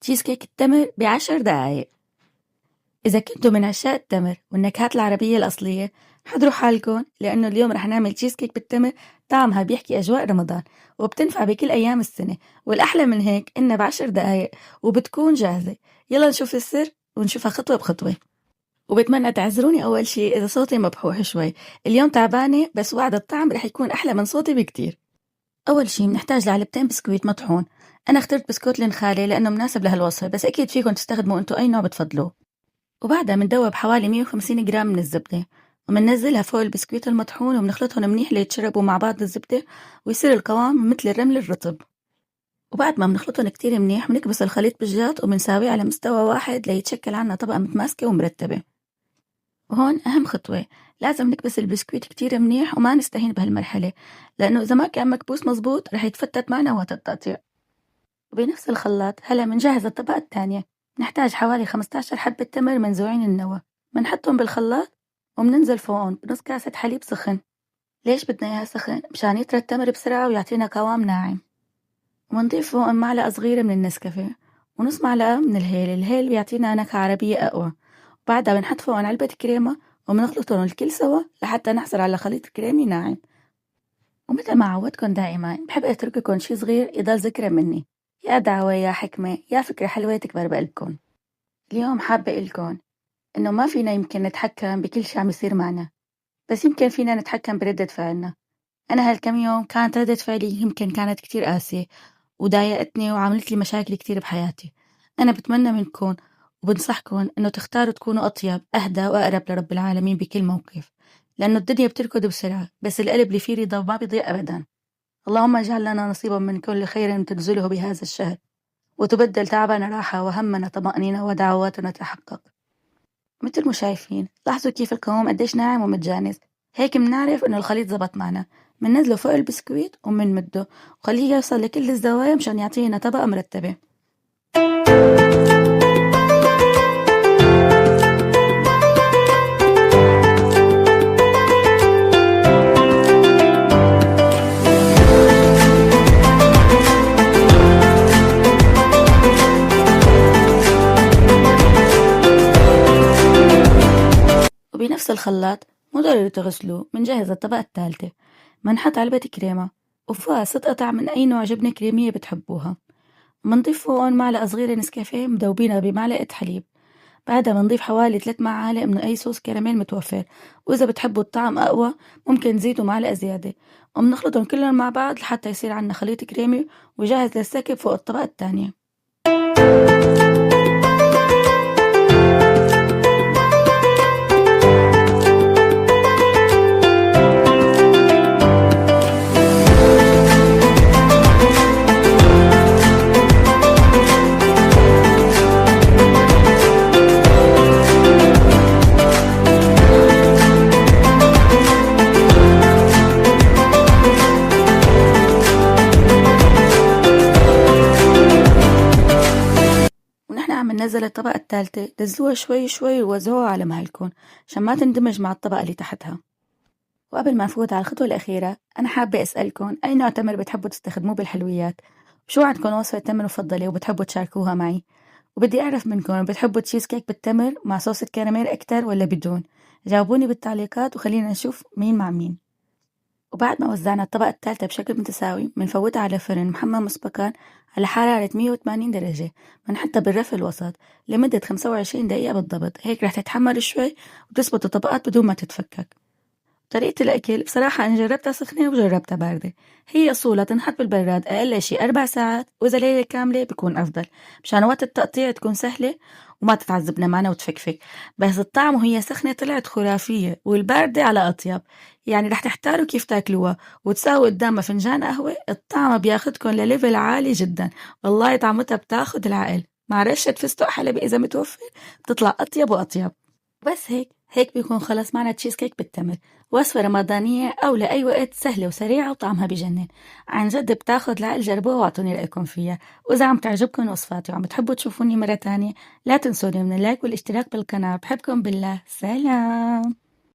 تشيز كيك التمر ب10 دقايق. إذا كنتوا من عشاق التمر والنكهات العربية الأصلية حضروا حالكم، لأنه اليوم رح نعمل تشيز كيك بالتمر طعمها بيحكي أجواء رمضان وبتنفع بكل أيام السنة، والأحلى من هيك إنها ب10 دقايق وبتكون جاهزة. يلا نشوف السر ونشوفها خطوة بخطوة. وبتمنى تعذروني أول شي إذا صوتي مبحوح شوي، اليوم تعبانة بس وعد الطعم رح يكون أحلى من صوتي بكتير. أول شي بنحتاج لعلبتين بسكويت مطحون. أنا اخترت بسكوت النخالة لأنه مناسب لهالوصفة، بس أكيد فيكم تستخدموا أنتوا أي نوع بتفضلوه. وبعدها بندوب حوالي 150 جرام من الزبدة ومننزلها فوق البسكويت المطحون وبنخلطهم منيح ليتشربوا مع بعض الزبدة ويصير القوام مثل الرمل الرطب. وبعد ما بنخلطهم كتير منيح بنكبس الخليط بالجاط وبنساويه على مستوى واحد ليتشكل عنا طبقة متماسكة ومرتبة. وهون أهم خطوة، لازم نكبس البسكويت كتير منيح وما نستهين بهالمرحلة، لأنه إذا ما كان مكبوس مزبوط رح يتفتت معنا وقت التقطيع. وبنفس الخلاط هلا منجهز الطبقة الثانية. نحتاج حوالي 15 حبة تمر منزوعين النوى، منحطهم بالخلاط ومننزل فوقهم بنص كاسة حليب سخن. ليش بدنا إياها سخن؟ مشان يطرى التمر بسرعة ويعطينا قوام ناعم. ومنضيف فوقهم معلقة صغيرة من النسكافيه ونص معلقة من الهيل بيعطينا نكهة عربية أقوى. وبعدها بنحط فوقهم علبة كريمة وبنخلطهم الكل سوا لحتى نحصل على خليط كريمي ناعم. ومثل ما عودتكم دائما بحب أترككم شي صغير يضل ذكرى مني، يا دعوة يا حكمة يا فكرة حلوة تكبر بقلبكم. اليوم حابة إلكم إنه ما فينا يمكن نتحكم بكل شي عم يصير معنا، بس يمكن فينا نتحكم بردة فعلنا. أنا هالكم يوم كانت ردة فعلي يمكن كانت كتير قاسية وضايقتني وعملت لي مشاكل كتير بحياتي. أنا بتمنى منكم وبنصحكم إنه تختاروا تكونوا أطيب أهدى وأقرب لرب العالمين بكل موقف، لأنه الدنيا بتركض بسرعة بس القلب اللي فيه رضا ما بيضيع أبدا. اللهم اجعل لنا نصيبا من كل خير تنزله بهذا الشهر، وتبدل تعبنا راحة وهمنا طمأنينة ودعواتنا تحقق. مثل ما شايفين لاحظوا كيف القوام قديش ناعم ومتجانس، هيك منعرف إنه الخليط زبط معنا. مننزله فوق البسكويت ومنمده وخليه يوصل لكل الزوايا مشان يعطينا طبقة مرتبة. وبنفس الخلاط مو ضروري تغسلوه، منجهز الطبقة الثالثة. منحط علبة كريمة وفوقها 6 قطع من أي نوع جبنة كريمية بتحبوها. منضيف فوقهم معلقة صغيرة نسكافيه مذوبينها بمعلقة حليب. بعدها بنضيف حوالي 3 معالق من أي صوص كراميل متوفر، وإذا بتحبوا الطعم أقوى ممكن تزيدوا معلقة زيادة. وبنخلطهم كلهم مع بعض لحتى يصير عنا خليط كريمي وجاهز للسكب فوق الطبقة الثانية. ونحن عم ننزل الطبقة الثالثة دزوها شوي شوي ووزعوها على مهلكم عشان ما تندمج مع الطبقة اللي تحتها. وقبل ما نفوت على الخطوة الأخيرة أنا حابة أسألكم أي نوع تمر بتحبوا تستخدموه بالحلويات؟ وشو عندكم وصفة تمر مفضلة وبتحبوا تشاركوها معي؟ وبدي أعرف منكم بتحبوا تشيز كيك بالتمر مع صوص الكراميل أكتر ولا بدون؟ جاوبوني بالتعليقات وخلينا نشوف مين مع مين. وبعد ما وزعنا الطبقة الثالثة بشكل متساوي بنفوتها على فرن محمى مسبقا على حرارة 180 درجة، بنحطها بالرف الوسط لمدة 25 دقيقة بالضبط، هيك رح تتحمر شوي وتثبت الطبقات بدون ما تتفكك. طريقة الأكل بصراحة أنا جربتها سخنة وجربتها باردة. هي أصولها تنحط بالبراد أقل شي 4 ساعات، وإذا ليلة كاملة بيكون أفضل مشان وقت التقطيع تكون سهلة وما تتعذبنا معنا وتفكفك. بس الطعم وهي سخنة طلعت خرافية والباردة على أطيب، يعني رح تحتاروا كيف تاكلوها وتساووا قدامها فنجان قهوة. الطعم بياخدكم لليفل عالي جدا، والله طعمتها بتاخد العقل مع رشة فستق حلبي إذا متوفر بتطلع أطيب وأطيب. بس هيك بيكون خلص معنا تشيز كيك بالتمر، وصفة رمضانية أو لأي وقت سهلة وسريعة وطعمها بجنن. عن جد بتاخد العقل، جربوها واعطوني رأيكم فيها. وإذا عم تعجبكم وصفاتي وعم بتحبوا تشوفوني مرة تانية لا تنسوني من اللايك والاشتراك بالقناة. بحبكم بالله، سلام.